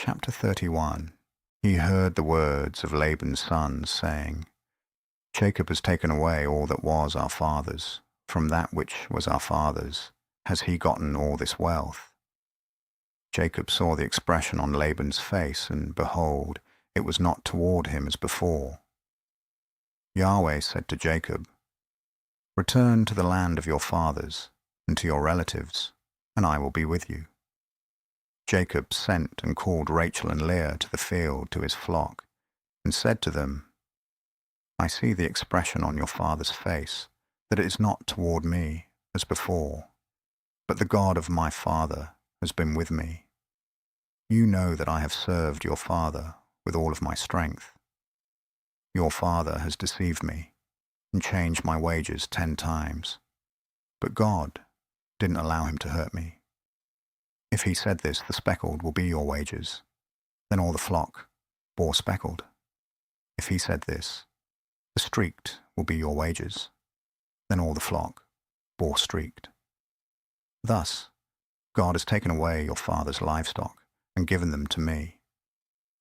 Chapter 31. He heard the words of Laban's sons, saying, Jacob has taken away all that was our father's. From that which was our father's has he gotten all this wealth. Jacob saw the expression on Laban's face, and behold, it was not toward him as before. Yahweh said to Jacob, Return to the land of your fathers, and to your relatives, and I will be with you. Jacob sent and called Rachel and Leah to the field to his flock, and said to them, I see the expression on your father's face, that it is not toward me as before, but the God of my father has been with me. You know that I have served your father with all of my strength. Your father has deceived me and changed my wages 10 times, but God didn't allow him to hurt me. If he said this, the speckled will be your wages, then all the flock bore speckled. If he said this, the streaked will be your wages, then all the flock bore streaked. Thus, God has taken away your father's livestock and given them to me.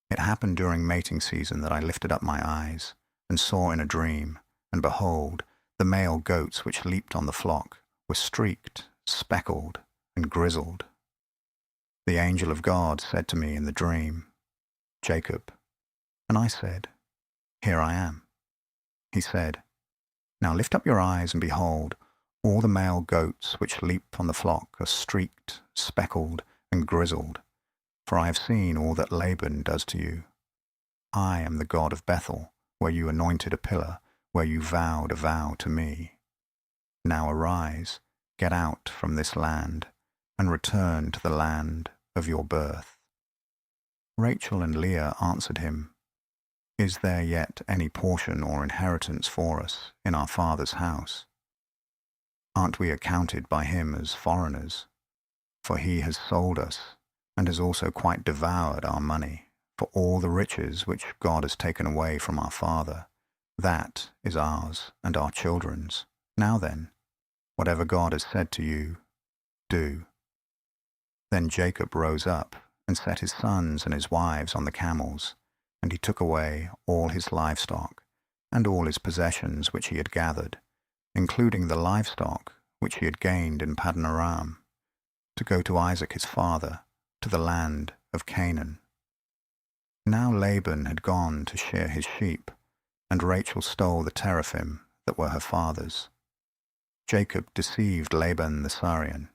It happened during mating season that I lifted up my eyes and saw in a dream, and behold, the male goats which leaped on the flock were streaked, speckled, and grizzled. The angel of God said to me in the dream, Jacob. And I said, Here I am. He said, Now lift up your eyes and behold, all the male goats which leap on the flock are streaked, speckled, and grizzled, for I have seen all that Laban does to you. I am the God of Bethel, where you anointed a pillar, where you vowed a vow to me. Now arise, get out from this land, and return to the land of your birth. Rachel and Leah answered him, Is there yet any portion or inheritance for us in our father's house? Aren't we accounted by him as foreigners? For he has sold us, and has also quite devoured our money, for all the riches which God has taken away from our father. That is ours and our children's. Now then, whatever God has said to you, do. Then Jacob rose up and set his sons and his wives on the camels, and he took away all his livestock and all his possessions which he had gathered, including the livestock which he had gained in Paddan Aram, to go to Isaac his father, to the land of Canaan. Now Laban had gone to shear his sheep, and Rachel stole the teraphim that were her father's. Jacob deceived Laban the Syrian,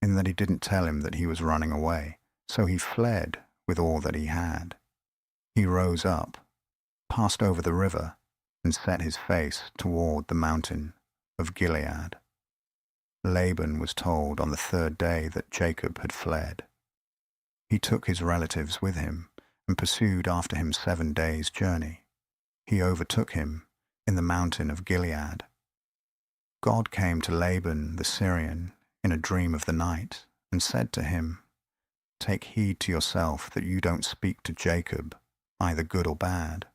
in that he didn't tell him that he was running away, so he fled with all that he had. He rose up, passed over the river, and set his face toward the mountain of Gilead. Laban was told on the 3rd day that Jacob had fled. He took his relatives with him and pursued after him 7 days' journey. He overtook him in the mountain of Gilead. God came to Laban the Syrian in a dream of the night and said to him, Take heed to yourself that you don't speak to Jacob, either good or bad.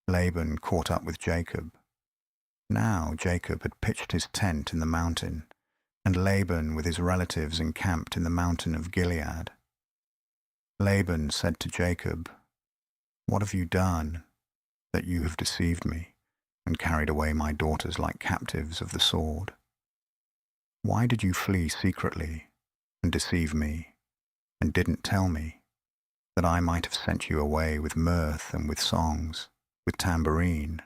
Laban caught up with Jacob. Now Jacob had pitched his tent in the mountain, and Laban with his relatives encamped in the mountain of Gilead. Laban said to Jacob, What have you done, that you have deceived me, and carried away my daughters like captives of the sword? Why did you flee secretly, and deceive me, and didn't tell me, that I might have sent you away with mirth and with songs, with tambourine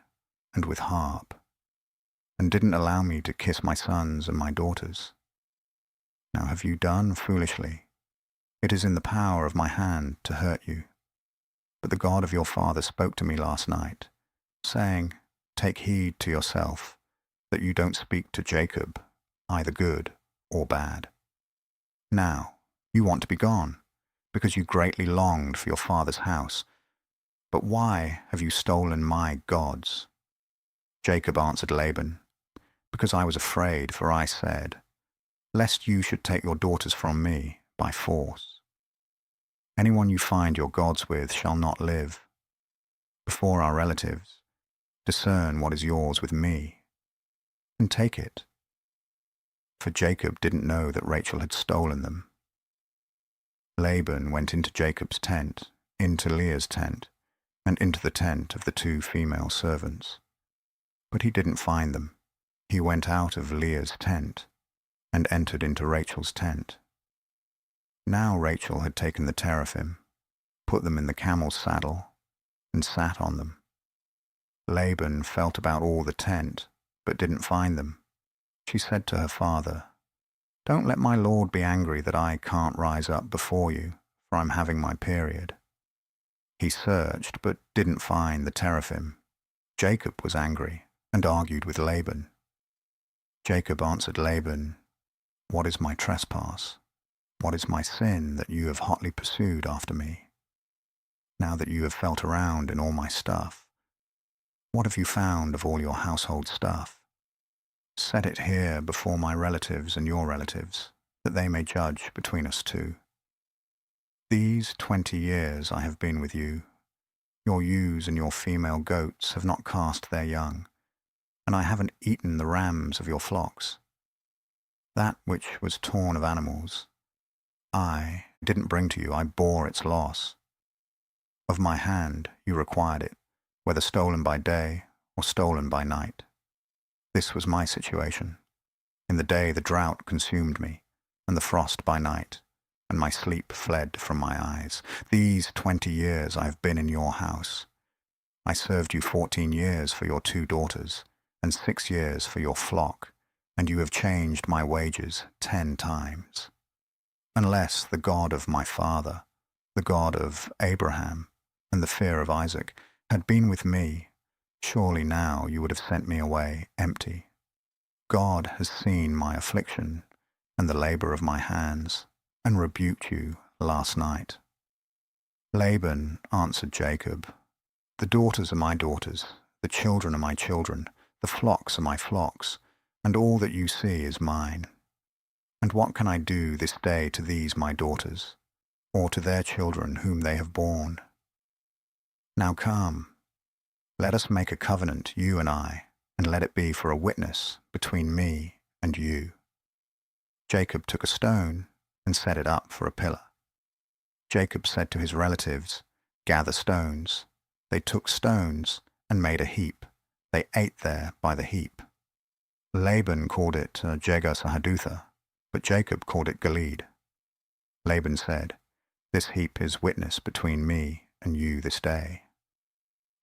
and with harp, and didn't allow me to kiss my sons and my daughters? Now have you done foolishly? It is in the power of my hand to hurt you. But the God of your father spoke to me last night, saying, Take heed to yourself, that you don't speak to Jacob, either good or bad. Now you want to be gone, because you greatly longed for your father's house. But why have you stolen my gods? Jacob answered Laban, Because I was afraid, for I said, Lest you should take your daughters from me by force. Anyone you find your gods with shall not live. Before our relatives, discern what is yours with me, and take it. For Jacob didn't know that Rachel had stolen them. Laban went into Jacob's tent, into Leah's tent, and into the tent of the 2 female servants. But he didn't find them. He went out of Leah's tent and entered into Rachel's tent. Now Rachel had taken the teraphim, put them in the camel's saddle, and sat on them. Laban felt about all the tent, but didn't find them. She said to her father, "Don't let my lord be angry that I can't rise up before you, for I'm having my period." He searched, but didn't find the teraphim. Jacob was angry and argued with Laban. Jacob answered Laban, "What is my trespass? What is my sin that you have hotly pursued after me? Now that you have felt around in all my stuff, what have you found of all your household stuff? Set it here before my relatives and your relatives, that they may judge between us 2. These 20 years I have been with you. Your ewes and your female goats have not cast their young, and I haven't eaten the rams of your flocks. That which was torn of animals, I didn't bring to you, I bore its loss. Of my hand you required it, whether stolen by day or stolen by night. This was my situation. In the day the drought consumed me, and the frost by night, and my sleep fled from my eyes. These 20 years I have been in your house. I served you 14 years for your 2 daughters, and 6 years for your flock, and you have changed my wages 10 times. Unless the God of my father, the God of Abraham, and the fear of Isaac, had been with me, surely now you would have sent me away empty. God has seen my affliction and the labor of my hands, and rebuked you last night." Laban answered Jacob, "The daughters are my daughters, the children are my children, the flocks are my flocks, and all that you see is mine. And what can I do this day to these my daughters, or to their children whom they have borne? Now come, let us make a covenant, you and I, and let it be for a witness between me and you." Jacob took a stone and set it up for a pillar. Jacob said to his relatives, "Gather stones." They took stones and made a heap. They ate there by the heap. Laban called it Jegar-sahadutha, but Jacob called it Gilead. Laban said, "This heap is witness between me and you this day."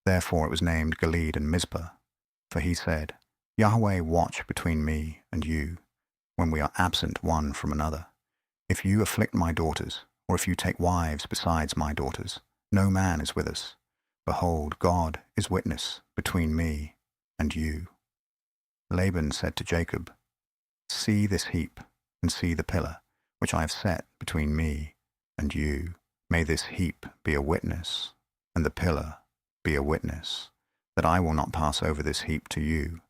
Therefore it was named Gilead and Mizpah, for he said, "Yahweh watch between me and you, when we are absent one from another. If you afflict my daughters, or if you take wives besides my daughters, no man is with us. Behold, God is witness between me and you." Laban said to Jacob, "See this heap, and see the pillar, which I have set between me and you. May this heap be a witness, and the pillar be a witness, that I will not pass over this heap to you,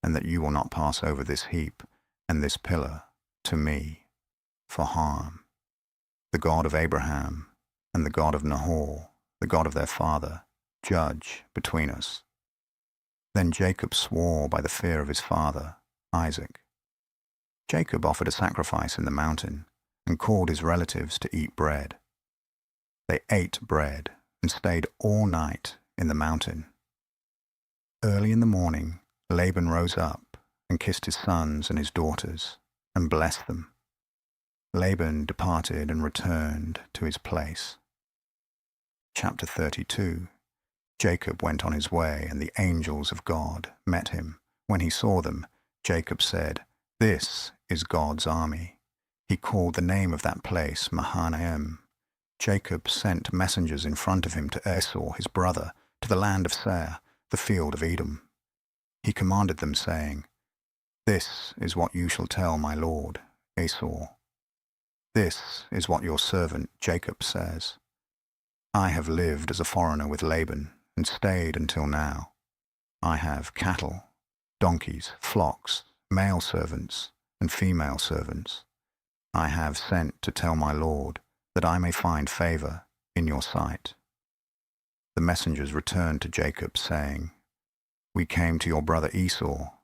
and that you will not pass over this heap and this pillar to me for harm. The God of Abraham and the God of Nahor, the God of their father, judge between us." Then Jacob swore by the fear of his father, Isaac. Jacob offered a sacrifice in the mountain and called his relatives to eat bread. They ate bread and stayed all night in the mountain. Early in the morning, Laban rose up and kissed his sons and his daughters and blessed them. Laban departed and returned to his place. Chapter 32. Jacob went on his way, and the angels of God met him. When he saw them, Jacob said, "This is God's army." He called the name of that place Mahanaim. Jacob sent messengers in front of him to Esau his brother, to the land of Seir, the field of Edom. He commanded them, saying, "This is what you shall tell my lord, Esau. This is what your servant Jacob says. I have lived as a foreigner with Laban, and stayed until now. I have cattle, donkeys, flocks, male servants, and female servants. I have sent to tell my lord, that I may find favor in your sight." The messengers returned to Jacob, saying, "We came to your brother Esau.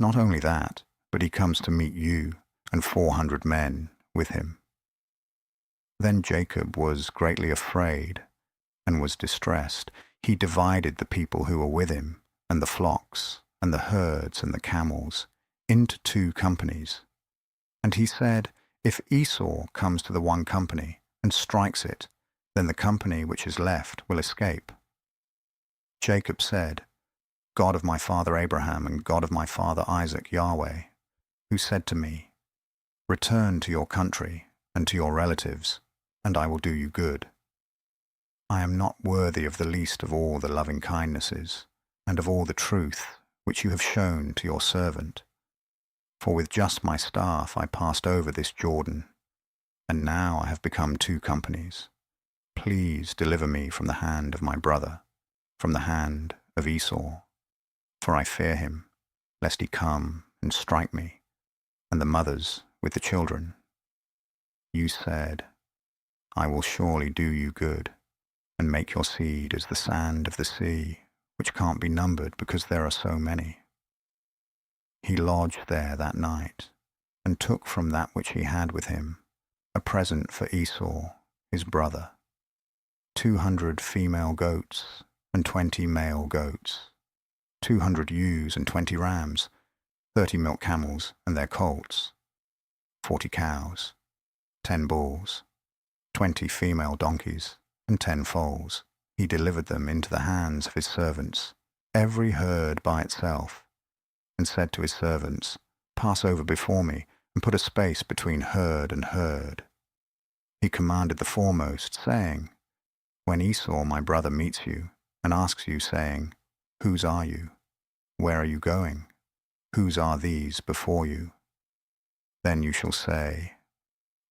Not only that, but he comes to meet you, and 400 men with him." Then Jacob was greatly afraid and was distressed. He divided the people who were with him, and the flocks, and the herds, and the camels, into 2 companies. And he said, If Esau comes to the one company and strikes it, then the company which is left will escape. Jacob said, God of my father Abraham and God of my father Isaac, Yahweh, who said to me, Return to your country and to your relatives, and I will do you good. I am not worthy of the least of all the loving kindnesses and of all the truth which you have shown to your servant. For with just my staff I passed over this Jordan, and now I have become 2 companies. Please deliver me from the hand of my brother, from the hand of Esau, for I fear him, lest he come and strike me, and the mothers with the children. You said, I will surely do you good, and make your seed as the sand of the sea, which can't be numbered because there are so many. He lodged there that night, and took from that which he had with him a present for Esau, his brother, 200 female goats and 20 male goats, 200 ewes and 20 rams, 30 milk camels and their colts, 40 cows, 10 bulls, 20 female donkeys, and 10 foals. He delivered them into the hands of his servants, every herd by itself, and said to his servants, Pass over before me, and put a space between herd and herd. He commanded the foremost, saying, When Esau my brother meets you, and asks you, saying, Whose are you? Where are you going? Whose are these before you? Then you shall say,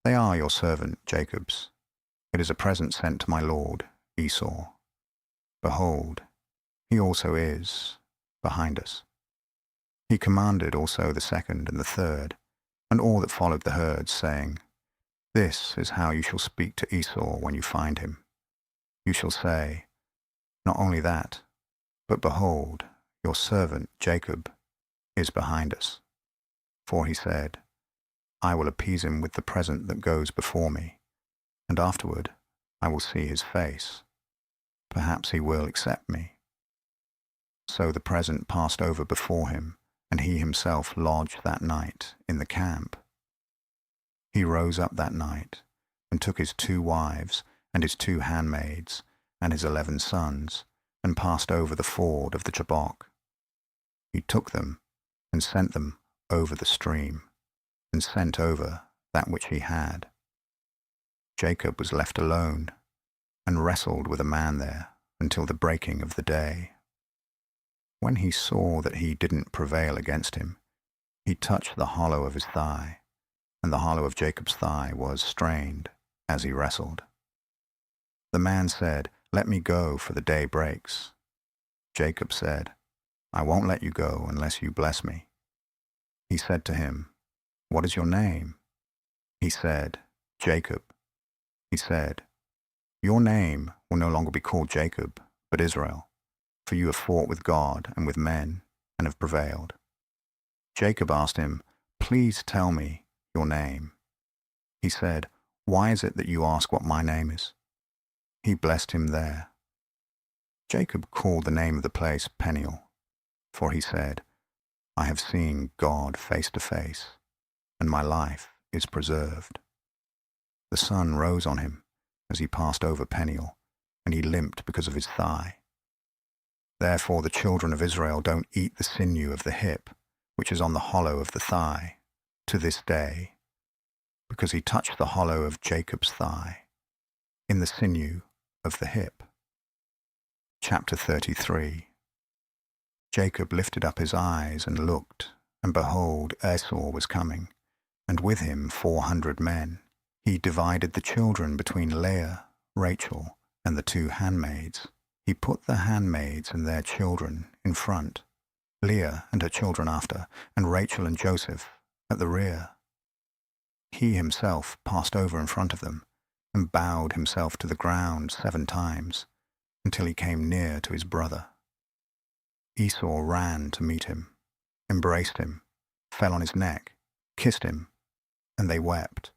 They are your servant Jacob's. It is a present sent to my lord, Esau. Behold, he also is behind us. He commanded also the second and the third, and all that followed the herds, saying, This is how you shall speak to Esau when you find him. You shall say, Not only that, but behold, your servant Jacob is behind us. For he said, I will appease him with the present that goes before me, and afterward I will see his face. Perhaps he will accept me. So the present passed over before him, and he himself lodged that night in the camp. He rose up that night, and took his 2 wives, and his 2 handmaids, and his 11 sons, and passed over the ford of the Jabbok. He took them, and sent them over the stream, and sent over that which he had. Jacob was left alone, and wrestled with a man there until the breaking of the day. When he saw that he didn't prevail against him, he touched the hollow of his thigh, and the hollow of Jacob's thigh was strained as he wrestled. The man said, Let me go, for the day breaks. Jacob said, I won't let you go unless you bless me. He said to him, What is your name? He said, Jacob. He said, Your name will no longer be called Jacob, but Israel, for you have fought with God and with men, and have prevailed. Jacob asked him, Please tell me your name. He said, Why is it that you ask what my name is? He blessed him there. Jacob called the name of the place Peniel, for he said, I have seen God face to face, and my life is preserved. The sun rose on him as he passed over Peniel, and he limped because of his thigh. Therefore the children of Israel don't eat the sinew of the hip, which is on the hollow of the thigh, to this day, because he touched the hollow of Jacob's thigh, in the sinew of the hip. Chapter 33. Jacob lifted up his eyes and looked, and behold, Esau was coming, and with him 400 men. He divided the children between Leah, Rachel, and the 2 handmaids. He put the handmaids and their children in front, Leah and her children after, and Rachel and Joseph at the rear. He himself passed over in front of them, and bowed himself to the ground 7 times, until he came near to his brother. Esau ran to meet him, embraced him, fell on his neck, kissed him, and they wept.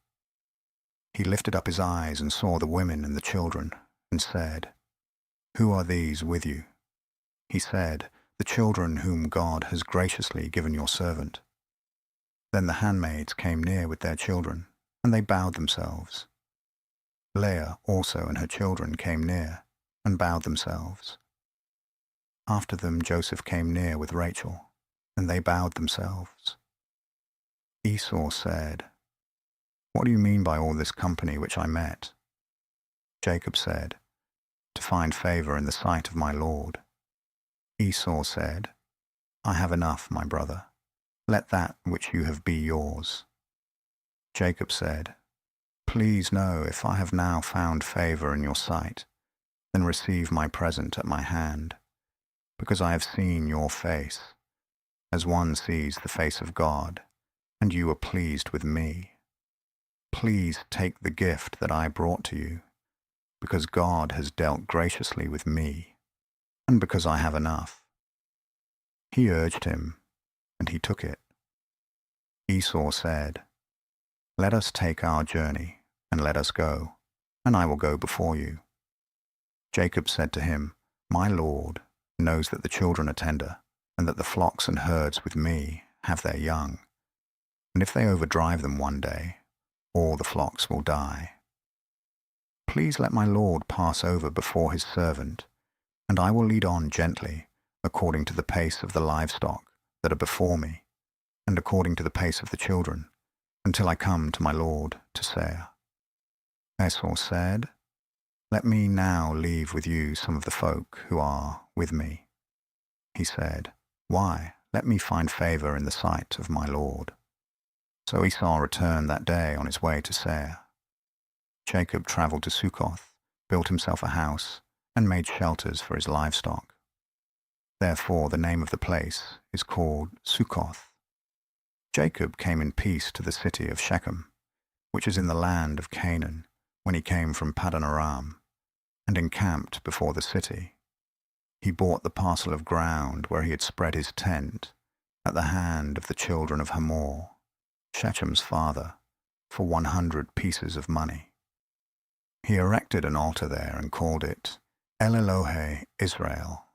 He lifted up his eyes and saw the women and the children, and said, "Who are these with you?" He said, "The children whom God has graciously given your servant." Then the handmaids came near with their children, and they bowed themselves. Leah also and her children came near, and bowed themselves. After them Joseph came near with Rachel, and they bowed themselves. Esau said, "What do you mean by all this company which I met?" Jacob said, "To find favor in the sight of my Lord." Esau said, "I have enough, my brother. Let that which you have be yours." Jacob said, "Please know, if I have now found favor in your sight, then receive my present at my hand, because I have seen your face, as one sees the face of God, and you are pleased with me. Please take the gift that I brought to you, because God has dealt graciously with me, and because I have enough." He urged him, and he took it. Esau said, "Let us take our journey, and let us go, and I will go before you." Jacob said to him, "My Lord knows that the children are tender, and that the flocks and herds with me have their young, and if they overdrive them one day, all the flocks will die. Please let my Lord pass over before his servant, and I will lead on gently, according to the pace of the livestock that are before me, and according to the pace of the children, until I come to my Lord to Seir." Esau said, "Let me now leave with you some of the folk who are with me." He said, "Why? Let me find favor in the sight of my Lord." So Esau returned that day on his way to Seir. Jacob traveled to Succoth, built himself a house, and made shelters for his livestock. Therefore the name of the place is called Succoth. Jacob came in peace to the city of Shechem, which is in the land of Canaan, when he came from Paddan Aram, and encamped before the city. He bought the parcel of ground where he had spread his tent at the hand of the children of Hamor, Shechem's father, for 100 pieces of money. He erected an altar there and called it El Elohe Israel,